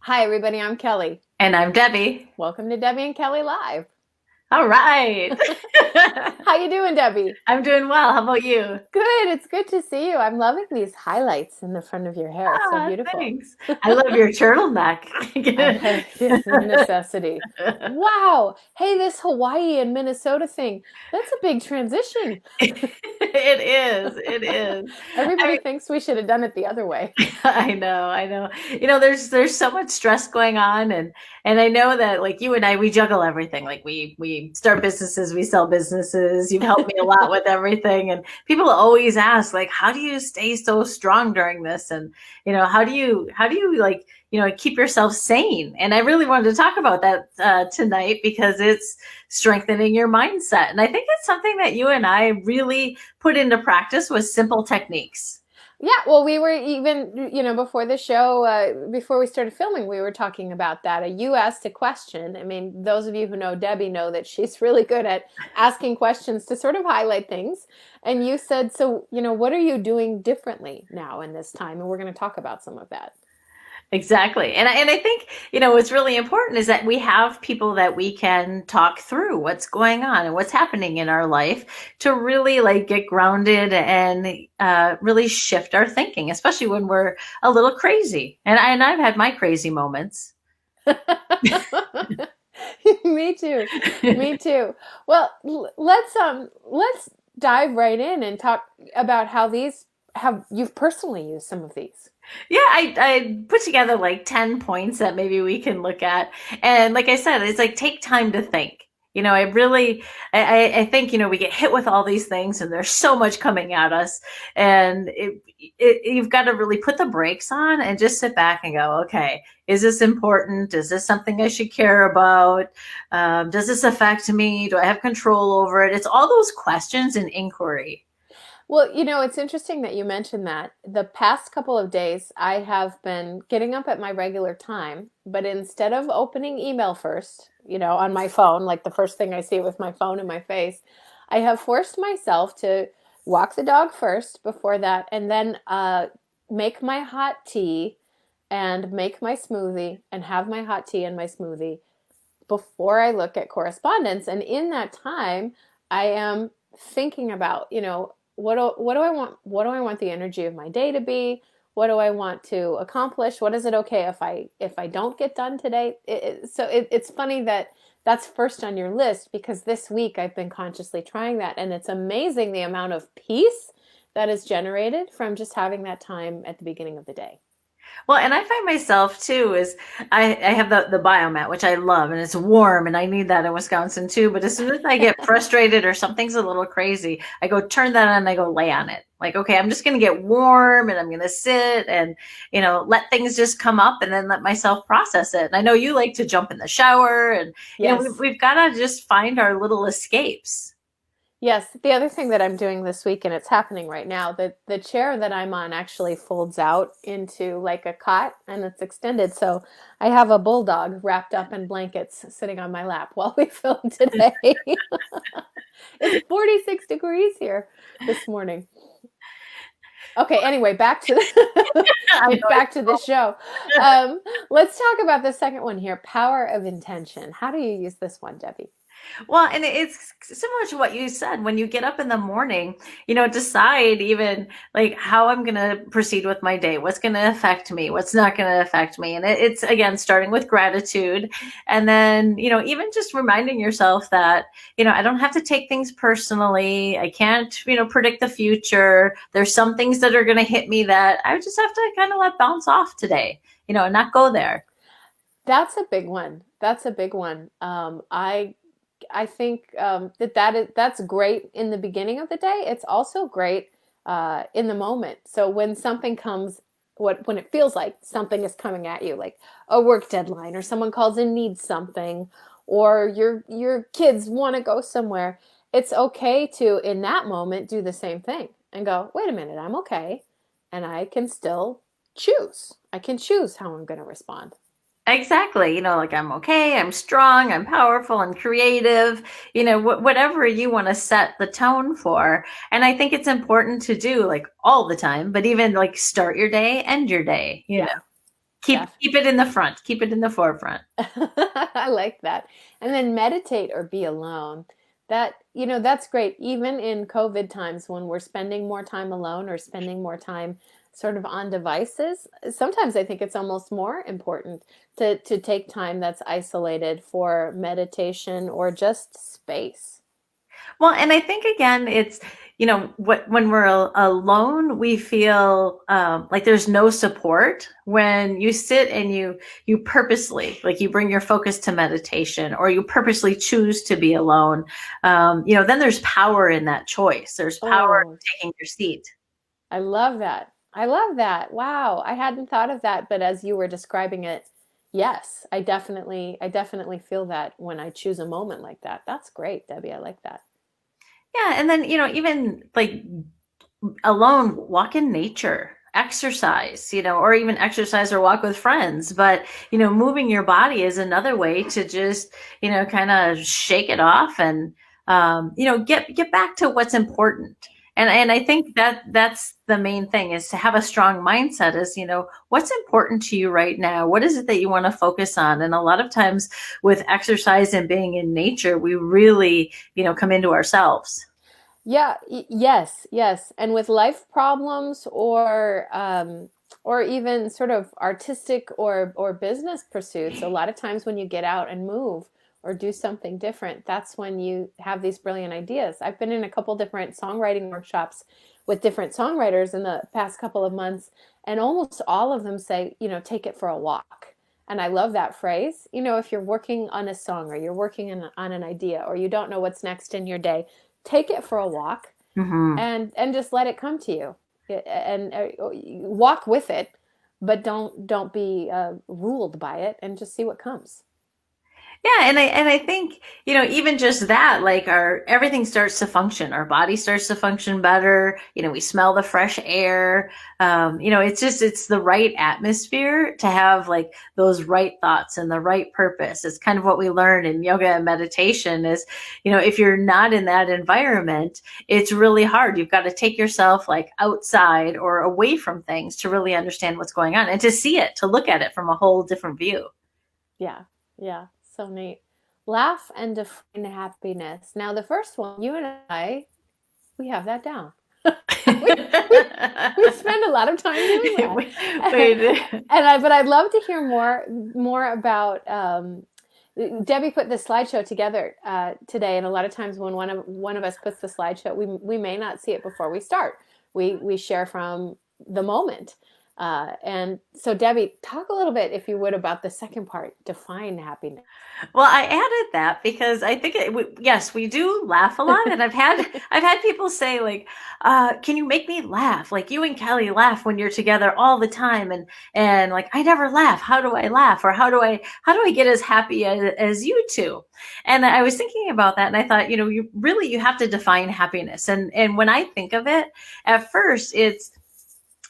Hi, everybody. I'm Kelly. And I'm Debbie. Welcome to Debbie and Kelly Live. All right. How you doing, Debbie? I'm doing well. How about you? Good. It's good to see you. I'm loving these highlights in the front of your hair. It's so Ah, beautiful. thanks. I love your turtleneck. It's a necessity. Wow. Hey, this Hawaii and Minnesota thing, that's a big transition. It is. It is. Everybody I thinks we should have done it the other way. I know, I know. There's so much stress going on, and I know that like you and I, we juggle everything. Like we start businesses, we sell businesses. You've helped me a lot with everything, and people always ask like, how do you stay so strong during this? And how do you like keep yourself sane? And I really wanted to talk about that tonight because it's strengthening your mindset, and I think it's something that you and I really put into practice with simple techniques. Yeah, well, we were even, before the show, before we started filming, we were talking about that. You asked a question. I mean, those of you who know Debbie know that she's really good at asking questions to sort of highlight things. And you said, so, what are you doing differently now in this time? And we're going to talk about some of that. Exactly. And I think, what's really important is that we have people that we can talk through what's going on and what's happening in our life to really like get grounded and really shift our thinking, especially when we're a little crazy. And I've had my crazy moments. Me too. Me too. Well, let's dive right in and talk about how these have you've personally used some of these. Yeah, I put together like 10 points that maybe we can look at. And like I said, it's like take time to think. I really, I think, we get hit with all these things and there's so much coming at us. And you've got to really put the brakes on and just sit back and go, okay, is this important? Is this something I should care about? Does this affect me? Do I have control over it? It's all those questions and inquiry. Well, it's interesting that you mentioned that. The past couple of days, I have been getting up at my regular time, but instead of opening email first, on my phone, like the first thing I see with my phone in my face, I have forced myself to walk the dog first before that, and then make my hot tea and make my smoothie and have my hot tea and my smoothie before I look at correspondence. And in that time, I am thinking about, what do I want? What do I want the energy of my day to be? What do I want to accomplish? What is it okay if I don't get done today? It's funny that that's first on your list because this week I've been consciously trying that, and it's amazing the amount of peace that is generated from just having that time at the beginning of the day. Well, and I find myself too is I have the biomat, which I love, and it's warm, and I need that in Wisconsin too. But as soon as I get frustrated or something's a little crazy, I go turn that on and I go lay on it. Like, okay, I'm just gonna get warm and I'm gonna sit and let things just come up and then let myself process it. And I know you like to jump in the shower, and Yes. we've got to just find our little escapes. Yes, the other thing that I'm doing this week, and it's happening right now, the chair that I'm on actually folds out into like a cot and it's extended. So I have a bulldog wrapped up in blankets sitting on my lap while we film today. It's 46 degrees here this morning. Okay, anyway, back to I know. back to the show. Let's talk about the second one here, power of intention. How do you use this one, Debbie? Well, and it's similar to what you said. When you get up in the morning, decide even like how I'm going to proceed with my day, what's going to affect me, what's not going to affect me. And it's again starting with gratitude. And then, even just reminding yourself that, I don't have to take things personally. I can't, predict the future. There's some things that are going to hit me that I just have to kind of let bounce off today, and not go there. That's a big one. That's a big one. I think that's great in the beginning of the day. It's also great in the moment. So when something comes, when it feels like something is coming at you, like a work deadline, or someone calls and needs something, or your kids want to go somewhere, it's okay to in that moment do the same thing and go, wait a minute, I'm okay, and I can still choose. I can choose how I'm going to respond. Exactly. Like I'm okay, I'm strong, I'm powerful, I'm creative, whatever you want to set the tone for. And I think it's important to do like all the time, but even like start your day, end your day, Yes. keep it in the front. Keep it in the forefront. I like that. And then meditate or be alone. That, that's great. Even in COVID times when we're spending more time alone or spending more time sort of on devices, sometimes I think it's almost more important to take time that's isolated for meditation or just space. Well, and I think again, it's, when we're alone, we feel like there's no support. When you sit and you purposely, like you bring your focus to meditation, or you purposely choose to be alone, then there's power in that choice. There's power Oh, in taking your seat. I love that. I love that. Wow. I hadn't thought of that, but as you were describing it, yes, I definitely feel that when I choose a moment like that. That's great, Debbie. I like that. Yeah, and then even like alone, walk in nature, exercise, or even exercise or walk with friends. But moving your body is another way to just kind of shake it off and get back to what's important. And I think that's the main thing, is to have a strong mindset, is what's important to you right now, what is it that you want to focus on. And a lot of times with exercise and being in nature, we really come into ourselves. Yeah, yes, yes. And with life problems or even sort of artistic or business pursuits, a lot of times when you get out and move or do something different, that's when you have these brilliant ideas. I've been in a couple different songwriting workshops with different songwriters in the past couple of months, and almost all of them say, take it for a walk. And I love that phrase. If you're working on a song or you're working on an idea or you don't know what's next in your day, take it for a walk Hmm. and just let it come to you, and walk with it, but don't be ruled by it, and just see what comes. Yeah, and I think even just that, like our everything starts to function, our body starts to function better. We smell the fresh air. It's the right atmosphere to have like those right thoughts and the right purpose. It's kind of what we learn in yoga and meditation is, if you're not in that environment, it's really hard. You've got to take yourself like outside or away from things to really understand what's going on and to see it, to look at it from a whole different view. Yeah, yeah, so neat. Laugh and define happiness. Now, the first one, you and I, we have that down. we, we we spend a lot of time doing that. Wait. But I'd love to hear more about. Debbie put the slideshow together today, and a lot of times when one of us puts the slideshow, we may not see it before we start. We share from the moment, and so Debbie, talk a little bit, if you would, about the second part. Define happiness. Well, I added that because I think yes, we do laugh a lot, and I've had people say like, "Can you make me laugh? Like you and Kelly laugh when you're together all the time, and like I never laugh. How do I laugh? Or how do I get as happy as you two?" And I was thinking about that, and I thought, you have to define happiness, and when I think of it, at first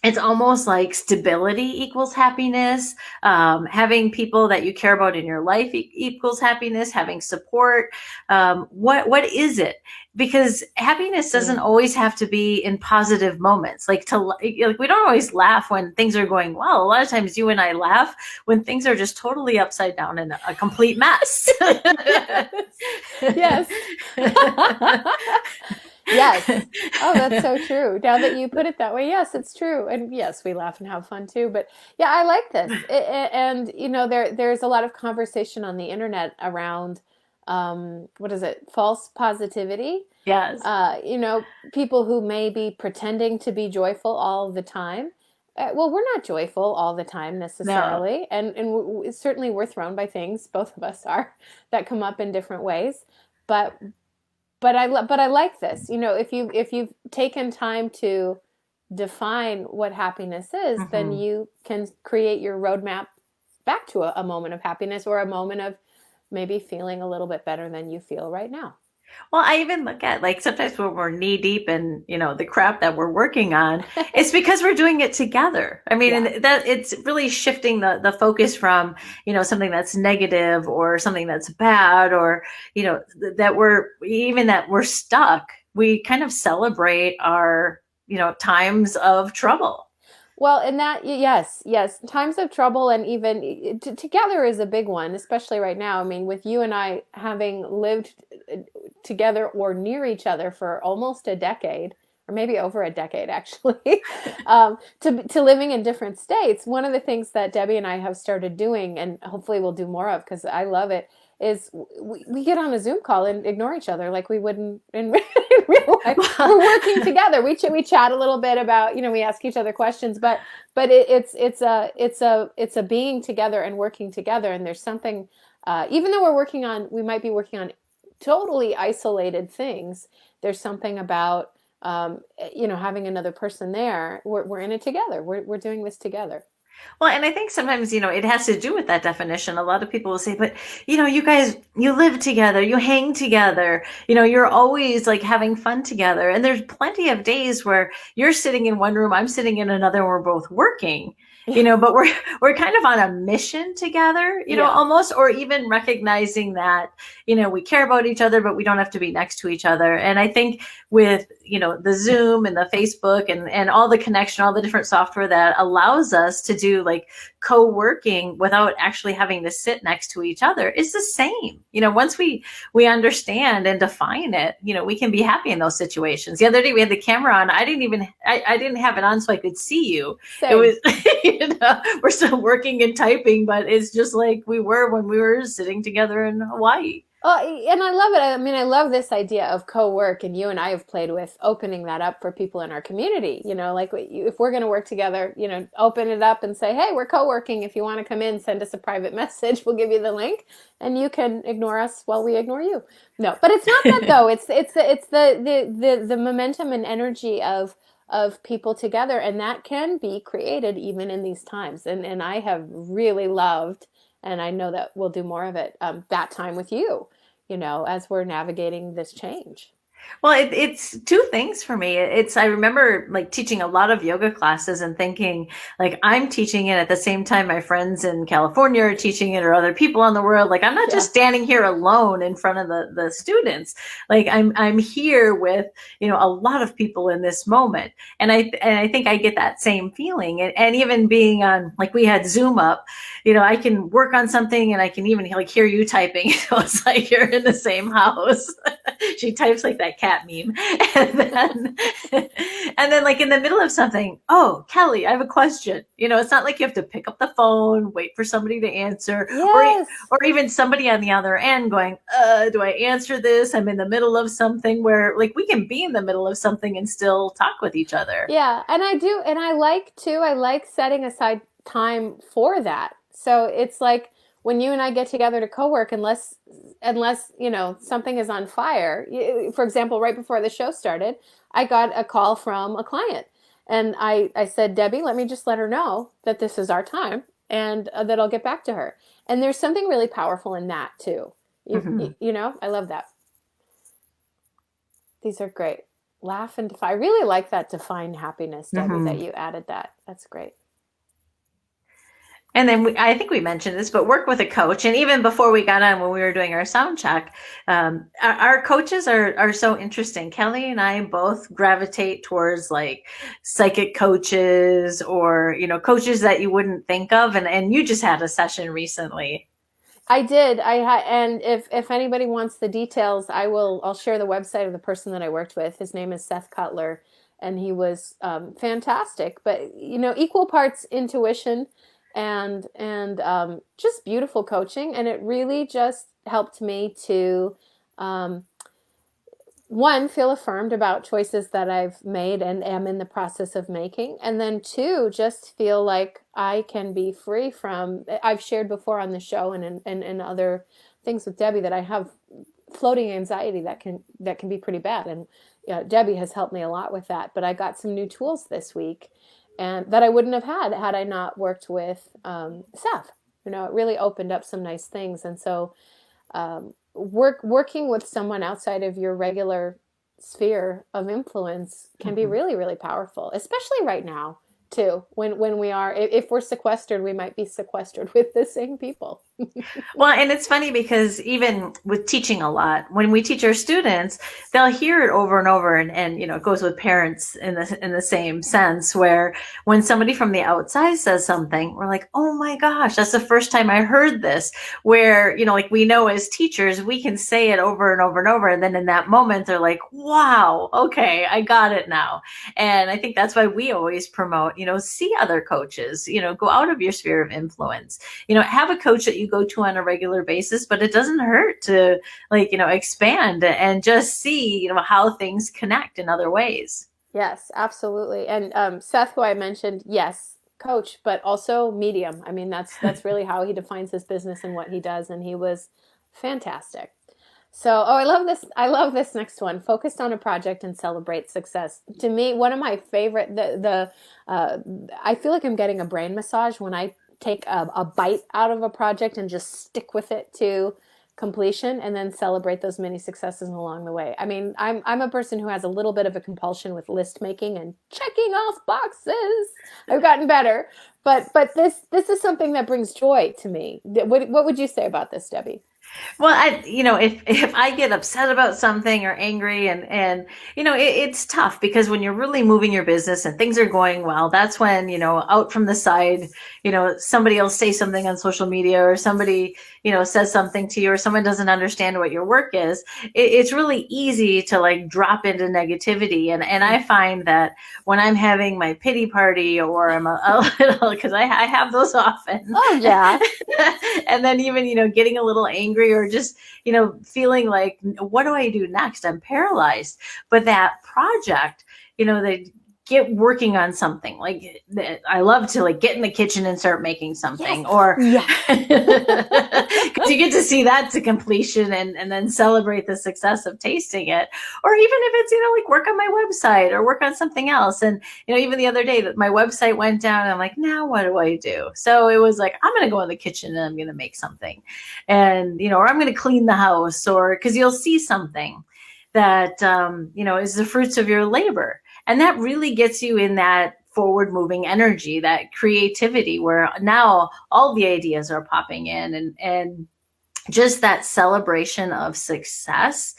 it's almost like stability equals happiness. Having people that you care about in your life equals happiness. Having support. What is it? Because happiness doesn't Mm. always have to be in positive moments. Like we don't always laugh when things are going well. A lot of times, you and I laugh when things are just totally upside down and a complete mess. Yes. Yes. Oh, that's so true. Now that you put it that way, yes, it's true. And yes, we laugh and have fun too. But yeah, I like this. And there's a lot of conversation on the internet around what is it? False positivity. Yes. People who may be pretending to be joyful all the time. Well, we're not joyful all the time No. necessarily, and certainly we're thrown by things. Both of us are, that come up in different ways. But but I like this. If you've taken time to define what happiness is, then Hmm. you can create your roadmap back to a moment of happiness, or a moment of maybe feeling a little bit better than you feel right now. Well, I even look at like sometimes when we're knee deep in, the crap that we're working on, it's because we're doing it together. I mean, Yeah. and that it's really shifting the focus from, something that's negative or something that's bad, or, that we're stuck. We kind of celebrate our, times of trouble. Well, and that, yes, yes, times of trouble and even together is a big one, especially right now. I mean, with you and I having lived together or near each other for almost a decade, or maybe over a decade actually, to living in different states. One of the things that Debbie and I have started doing, and hopefully we'll do more of because I love it, is we get on a Zoom call and ignore each other like we wouldn't in, in real life. We're working together. We chat a little bit about, we ask each other questions, but it's a being together and working together. And there's something, even though we might be working on totally isolated things. There's something about having another person there. We're in it together. We're doing this together. Well, and I think sometimes, it has to do with that definition. A lot of people will say, but, you guys, you live together, you hang together, you're always like having fun together. And there's plenty of days where you're sitting in one room, I'm sitting in another, and we're both working. But we're kind of on a mission together, Yeah. almost, or even recognizing that, we care about each other, but we don't have to be next to each other. And I think with, the Zoom and the Facebook and all the connection, all the different software that allows us to do like co-working without actually having to sit next to each other is the same. Once we understand and define it, we can be happy in those situations. The other day we had the camera on. I didn't have it on so I could see you. Same. It was, we're still working and typing, but it's just like we were when we were sitting together in Hawaii. And I love it. I mean, I love this idea of co-work, and you and I have played with opening that up for people in our community. Like if we're going to work together, open it up and say, hey, we're co-working. If you want to come in, send us a private message. We'll give you the link, and you can ignore us while we ignore you. No, but it's not that though. It's the momentum and energy of people together, and that can be created even in these times. And I have really loved, and I know that we'll do more of it, that time with you, as we're navigating this change. Well, it's two things for me. I remember like teaching a lot of yoga classes and thinking like I'm teaching it at the same time my friends in California are teaching it or other people in the world. Like I'm not just standing here alone in front of the students. Like I'm here with, a lot of people in this moment. And I think I get that same feeling. And even being on, like we had Zoom up, I can work on something and I can even like hear you typing. It's like you're in the same house. She types like that cat meme. And then like in the middle of something, oh, Kelly, I have a question. It's not like you have to pick up the phone, wait for somebody to answer, Yes. or even somebody on the other end going, do I answer this? I'm in the middle of something, where like we can be in the middle of something and still talk with each other. Yeah, and I do, and I like setting aside time for that. So it's like when you and I get together to co-work, unless something is on fire. For example, right before the show started, I got a call from a client, and I said, Debbie, let me just let her know that this is our time, and that I'll get back to her. And there's something really powerful in that too. I love that. These are great. Laugh and defy. I really like that define happiness, Debbie, that you added that. That's great. And then I think we mentioned this, but work with a coach. And even before we got on, when we were doing our sound check, our coaches are so interesting. Kelly and I both gravitate towards like psychic coaches or, coaches that you wouldn't think of. And you just had a session recently. I did. And if anybody wants the details, I'll share the website of the person that I worked with. His name is Seth Cutler, and he was fantastic. But equal parts intuition and just beautiful coaching, and it really just helped me to one, feel affirmed about choices that I've made and am in the process of making. And then two, just feel like I can be free from, I've shared before on the show and in other things with Debbie that I have floating anxiety that can be pretty bad. And Debbie has helped me a lot with that. But I got some new tools this week and that I wouldn't have had I not worked with Seth. It really opened up some nice things. And so working with someone outside of your regular sphere of influence can be really, really powerful, especially right now too, when we are, if we're sequestered, we might be sequestered with the same people. Well, and it's funny because even with teaching a lot, when we teach our students, they'll hear it over and over, and it goes with parents in the same sense. Where when somebody from the outside says something, we're like, "Oh my gosh, that's the first time I heard this." Where like we know as teachers, we can say it over and over and over, and then in that moment, they're like, "Wow, okay, I got it now." And I think that's why we always promote, see other coaches, go out of your sphere of influence, have a coach that you go to on a regular basis, but it doesn't hurt to expand and just see, how things connect in other ways. Yes, absolutely. And Seth, who I mentioned, yes, coach, but also medium. I mean, that's really how he defines his business and what he does, and he was fantastic. So, oh, I love this. I love this next one. Focused on a project and celebrate success. To me, one of my favorite. I feel like I'm getting a brain massage when I take a bite out of a project and just stick with it to completion, and then celebrate those many successes along the way. I mean, I'm a person who has a little bit of a compulsion with list making and checking off boxes. I've gotten better, but this is something that brings joy to me. What would you say about this, Debbie? Well, if I get upset about something or angry, and it's tough because when you're really moving your business and things are going well, that's when out from the side, somebody will say something on social media, or somebody says something to you, or someone doesn't understand what your work is. It's really easy to like drop into negativity, and I find that when I'm having my pity party, or I'm a little, because I have those often. Oh yeah. And then even getting a little angry, or just feeling like, what do I do next? I'm paralyzed. But that project, they get working on something, like I love to like get in the kitchen and start making something, Yes. or Yes. because you get to see that to completion, and then celebrate the success of tasting it. Or even if it's like work on my website or work on something else. And even the other day that my website went down, and I'm like, now what do I do? So it was like, I'm going to go in the kitchen and I'm going to make something, and or I'm going to clean the house, or because you'll see something that is the fruits of your labor, and that really gets you in that forward moving energy, that creativity, where now all the ideas are popping in, and just that celebration of success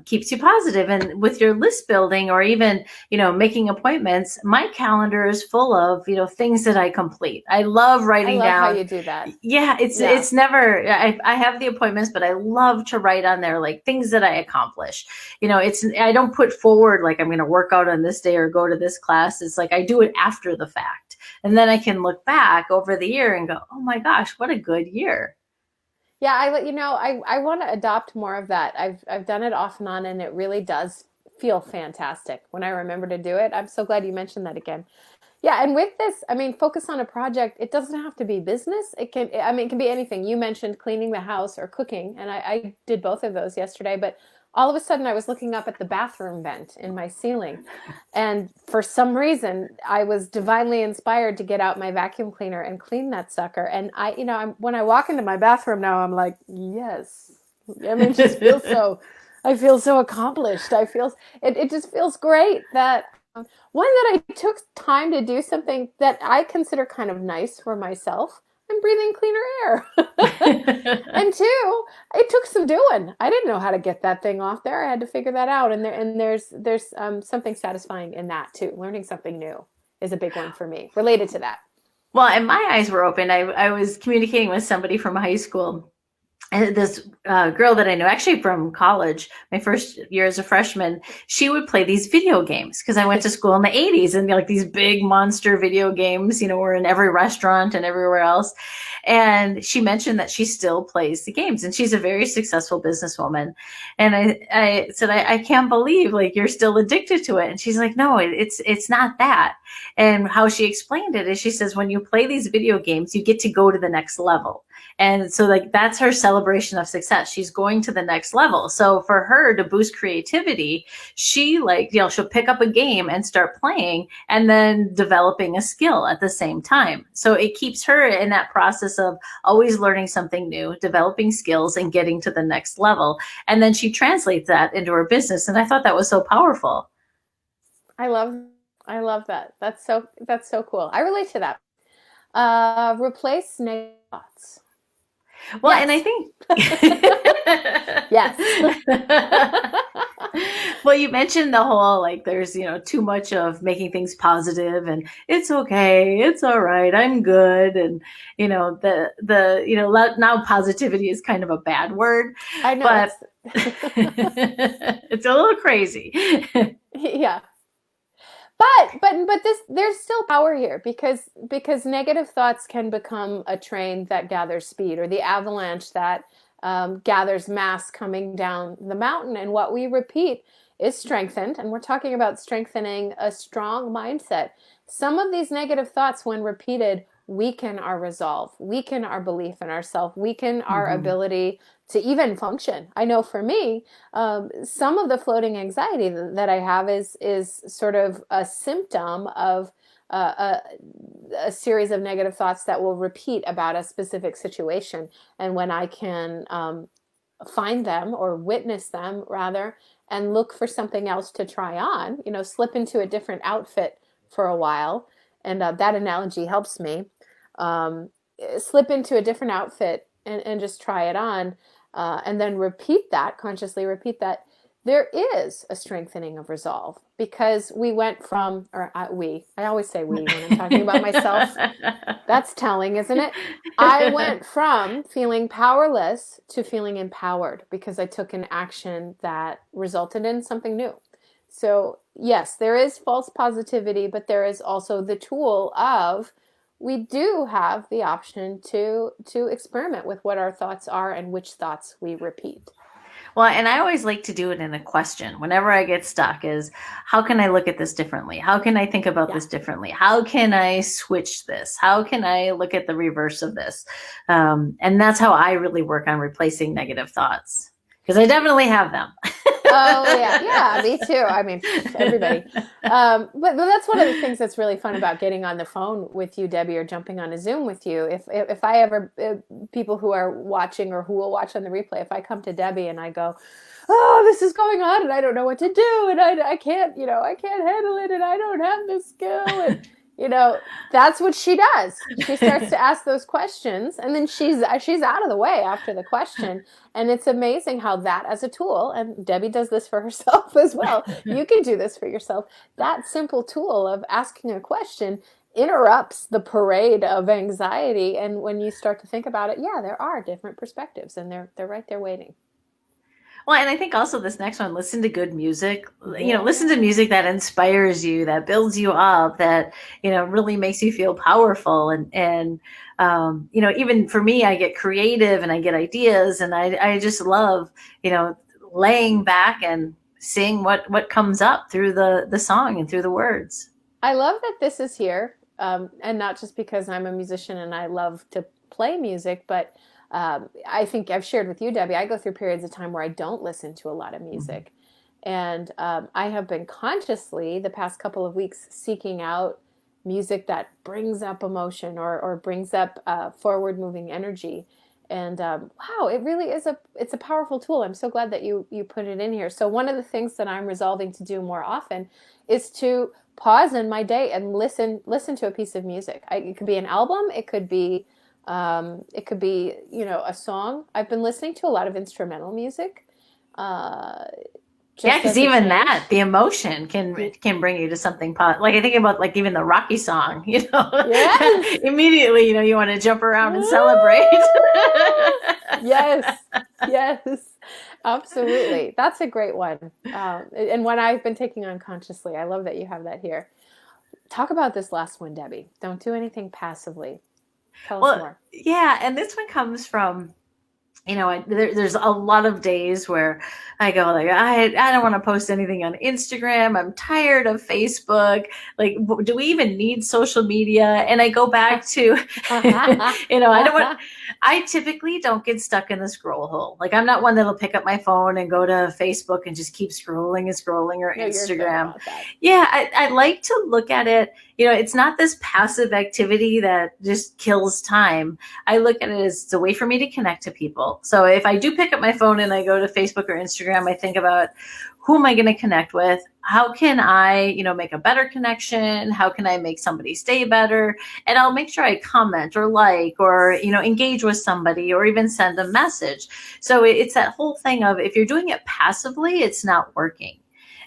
keeps you positive. And with your list building, or even making appointments, my calendar is full of things that I complete. I love I writing love how down. you do that. Yeah, Yeah. it's never, I have the appointments, but I love to write on there like things that I accomplish. It's, I don't put forward like I'm going to work out on this day or go to this class. It's like I do it after the fact, and then I can look back over the year and go, oh my gosh, what a good year. Yeah, I want to adopt more of that. I've done it off and on, and it really does feel fantastic when I remember to do it. I'm so glad you mentioned that again. Yeah, and with this, I mean, focus on a project. It doesn't have to be business. I mean, it can be anything. You mentioned cleaning the house or cooking, and I did both of those yesterday. But all of a sudden, I was looking up at the bathroom vent in my ceiling, and for some reason, I was divinely inspired to get out my vacuum cleaner and clean that sucker. And when I walk into my bathroom now, I'm like, yes. I mean, it just feels so. I feel so accomplished. It just feels great that one, that I took time to do something that I consider kind of nice for myself. I'm breathing cleaner air. And two, it took some doing. I didn't know how to get that thing off there. I had to figure that out. And there's something satisfying in that too. Learning something new is a big one for me related to that. Well, and my eyes were open. I was communicating with somebody from high school, and this girl that I knew actually from college, my first year as a freshman. She would play these video games because I went to school in the 80s, and like these big monster video games, were in every restaurant and everywhere else. And she mentioned that she still plays the games, and she's a very successful businesswoman. And I said, I can't believe like you're still addicted to it. And she's like, no, it's not that. And how she explained it is, she says, when you play these video games, you get to go to the next level. And so like that's her celebration of success. She's going to the next level. So for her to boost creativity, she she'll pick up a game and start playing, and then developing a skill at the same time. So it keeps her in that process of always learning something new, developing skills, and getting to the next level. And then she translates that into her business. And I thought that was so powerful. I love I love that. That's so cool. I relate to that. Replace negative thoughts. Well, Yes. and I think Yes. well, you mentioned the whole like there's, too much of making things positive and it's okay, it's all right, I'm good. And now positivity is kind of a bad word, I know but it's it's a little crazy. yeah. But this there's still power here because negative thoughts can become a train that gathers speed, or the avalanche that gathers mass coming down the mountain. And what we repeat is strengthened. And we're talking about strengthening a strong mindset. Some of these negative thoughts, when repeated, weaken our resolve, weaken our belief in ourselves, weaken our Mhm. ability to even function. I know for me, some of the floating anxiety that I have is sort of a symptom of a series of negative thoughts that will repeat about a specific situation. And when I can find them, or witness them rather, and look for something else to try on, slip into a different outfit for a while, and that analogy helps me. Um, Slip into a different outfit and just try it on, and then repeat that, consciously repeat that, there is a strengthening of resolve, because we went from, or I always say we when I'm talking about myself. That's telling, isn't it? I went from feeling powerless to feeling empowered because I took an action that resulted in something new. So, yes, there is false positivity, but there is also the tool of, we do have the option to experiment with what our thoughts are and which thoughts we repeat. Well, and I always like to do it in a question whenever I get stuck is how can I look at this differently? How can I think about Yeah. this differently? How can I switch this? How can I look at the reverse of this? And that's how I really work on replacing negative thoughts because I definitely have them. Oh yeah, yeah, me too. I mean, everybody. But that's one of the things that's really fun about getting on the phone with you, Debbie, or jumping on a Zoom with you. If I ever people who are watching or who will watch on the replay, if I come to Debbie and I go, "Oh, this is going on, and I don't know what to do, and I can't, I can't handle it, and I don't have the skill," and that's what she does. She starts to ask those questions, and then she's out of the way after the question. And it's amazing how that, as a tool, and Debbie does this for herself as well, you can do this for yourself. That simple tool of asking a question interrupts the parade of anxiety. And when you start to think about it, yeah, there are different perspectives, and they're right there waiting. Well, and I think also this next one, listen to good music. Listen to Yeah. music that inspires you, that builds you up, that really makes you feel powerful. And even for me, I get creative and I get ideas, and I just love you know laying back and seeing what comes up through the song and through the words. I love that this is here, and not just because I'm a musician and I love to play music, but I think I've shared with you, Debbie, I go through periods of time where I don't listen to a lot of Mhm. music. And I have been consciously, the past couple of weeks, seeking out music that brings up emotion, or brings up forward moving energy. And wow, it really is it's a powerful tool. I'm so glad that you put it in here. So one of the things that I'm resolving to do more often is to pause in my day and listen to a piece of music. It could be an album, it could be a song. I've been listening to a lot of instrumental music, uh, Yeah, just because as a even that, change. the emotion can bring you to something like I think about like even the Rocky song, Yes. immediately, you want to jump around and celebrate. Yes. Yes. Absolutely. That's a great one. And one I've been taking on consciously. I love that you have that here. Talk about this last one, Debbie. Don't do anything passively. Tell us Well, more. yeah, and this one comes from there's a lot of days where I go like I don't want to post anything on Instagram. I'm tired of Facebook. Like, do we even need social media? And I go back to, I don't want. I typically don't get stuck in the scroll hole. Like, I'm not one that'll pick up my phone and go to Facebook and just keep scrolling and scrolling, or No, you're good Instagram. about that. Yeah, I like to look at it it's not this passive activity that just kills time. I look at it as it's a way for me to connect to people. So if I do pick up my phone and I go to Facebook or Instagram, I think about, who am I going to connect with? How can I, make a better connection? How can I make somebody stay better? And I'll make sure I comment or like, or, engage with somebody, or even send a message. So it's that whole thing of, if you're doing it passively, it's not working.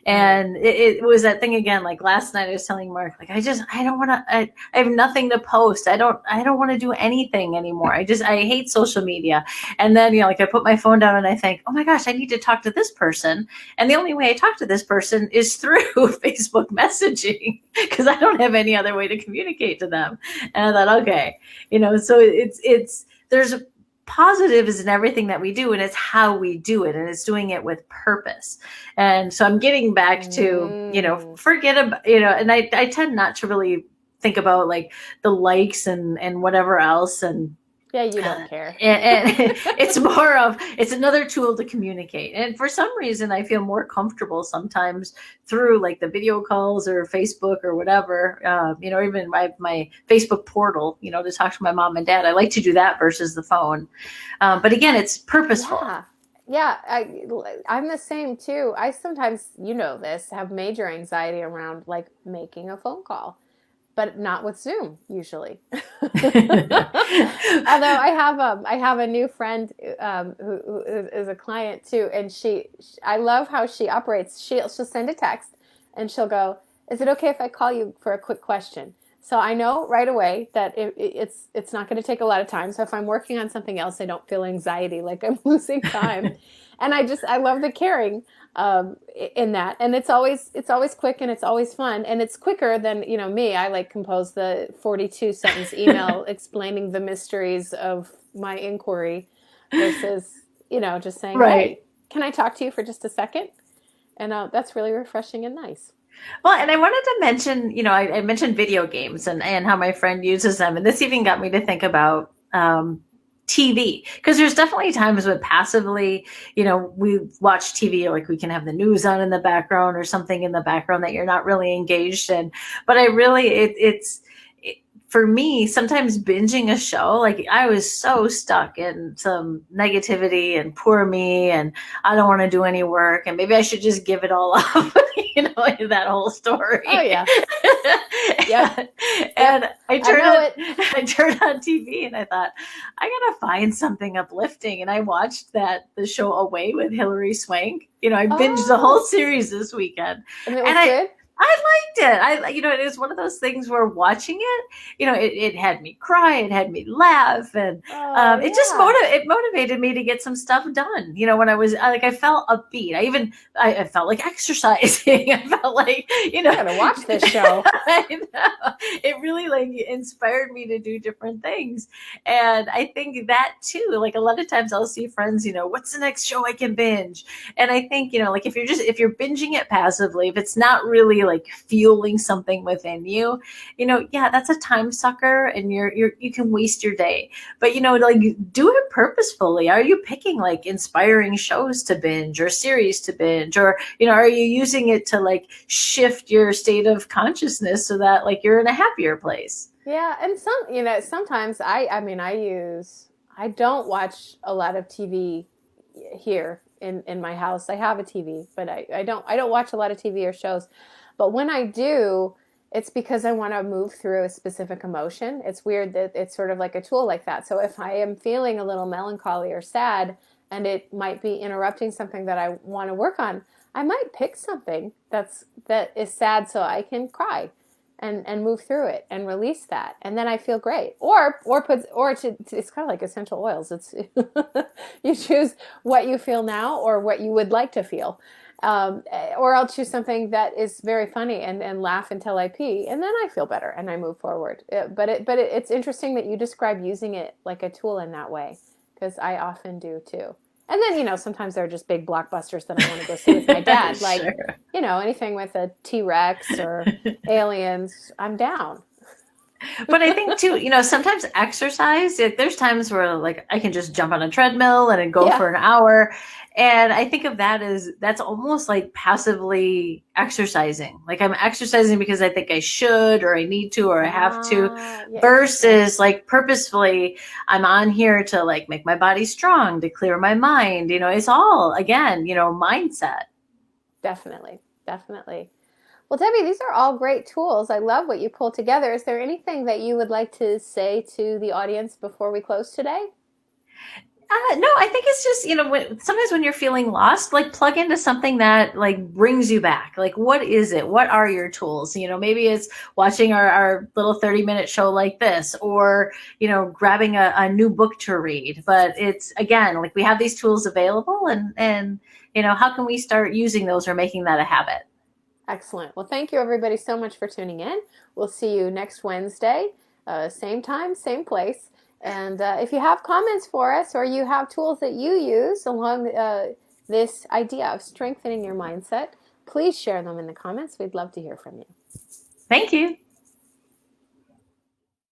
And it was that thing again, like last night I was telling Mark, like, I don't want to, I have nothing to post. I don't want to do anything anymore. I hate social media. And then, like, I put my phone down and I think, oh my gosh, I need to talk to this person. And the only way I talk to this person is through Facebook messaging, because I don't have any other way to communicate to them. And I thought, okay, so there's positives in everything that we do, and it's how we do it, and it's doing it with purpose. And so I'm getting back to, forget about, and I tend not to really think about like the likes and whatever else. And yeah, you don't care. And it's more of, it's another tool to communicate. And for some reason, I feel more comfortable sometimes through like the video calls or Facebook or whatever, even my Facebook portal, to talk to my mom and dad. I like to do that versus the phone. But again, it's purposeful. Yeah, I'm the same too. I sometimes, have major anxiety around like making a phone call, but not with Zoom usually. Although I have a new friend who is a client too, and I love how she operates. She'll send a text and she'll go, "Is it okay if I call you for a quick question?" So I know right away that it's not going to take a lot of time. So if I'm working on something else, I don't feel anxiety like I'm losing time. And I love the caring in that. And it's always quick, and it's always fun, and it's quicker than, me. I like compose the 42 sentence email explaining the mysteries of my inquiry versus, just saying, right. Hey, can I talk to you for just a second? And that's really refreshing and nice. Well, and I wanted to mention, I mentioned video games and how my friend uses them. And this even got me to think about TV, because there's definitely times when passively, we watch TV, like we can have the news on in the background or something in the background that you're not really engaged in. But I really, for me, sometimes binging a show, like I was so stuck in some negativity and poor me, and I don't want to do any work, and maybe I should just give it all up, that whole story. Oh yeah. Yep. And I turned on TV and I thought, I gotta find something uplifting. And I watched the show Away with Hilary Swank. I binged the whole series this weekend. And it was good? I liked it. It is one of those things where watching it, it had me cry, it had me laugh, and it just motivated me to get some stuff done. When I was I felt upbeat. I felt like exercising. I felt like, I gotta watch this show. I know. It really like inspired me to do different things. And I think that too, like a lot of times I'll see friends, what's the next show I can binge? And I think, like if you're binging it passively, if it's not really like fueling something within you, that's a time sucker, and you can waste your day. But like, do it purposefully. Are you picking like inspiring shows to binge or series to binge, or are you using it to like shift your state of consciousness so that like you're in a happier place? Yeah, and sometimes I don't watch a lot of TV here in my house. I have a TV, but I don't watch a lot of TV or shows. But when I do, it's because I want to move through a specific emotion. It's weird that it's sort of like a tool like that. So if I am feeling a little melancholy or sad, and it might be interrupting something that I want to work on, I might pick something that is sad so I can cry and move through it and release that, and then I feel great. It's kind of like essential oils. It's you choose what you feel now or what you would like to feel. Or I'll choose something that is very funny and laugh until I pee, and then I feel better and I move forward. It's interesting that you describe using it like a tool in that way, because I often do too. And then, sometimes there are just big blockbusters that I want to go see with my dad. Like, sure. Anything with a T-Rex or aliens, I'm down. But I think too, sometimes exercise, there's times where like I can just jump on a treadmill and then go Yeah. for an hour. And I think of that as that's almost like passively exercising. Like I'm exercising because I think I should or I need to or I have to, Yeah, interesting. versus like purposefully I'm on here to like make my body strong, to clear my mind. It's all again, mindset. Definitely. Definitely. Well, Debbie, these are all great tools. I love what you pulled together. Is there anything that you would like to say to the audience before we close today? No, I think it's just, sometimes when you're feeling lost, like plug into something that like brings you back. Like, what is it? What are your tools? Maybe it's watching our little 30-minute show like this, or, grabbing a new book to read. But it's, again, like we have these tools available, and, how can we start using those or making that a habit? Excellent. Well, thank you everybody so much for tuning in. We'll see you next Wednesday, same time, same place. And if you have comments for us or you have tools that you use along this idea of strengthening your mindset, please share them in the comments. We'd love to hear from you. Thank you.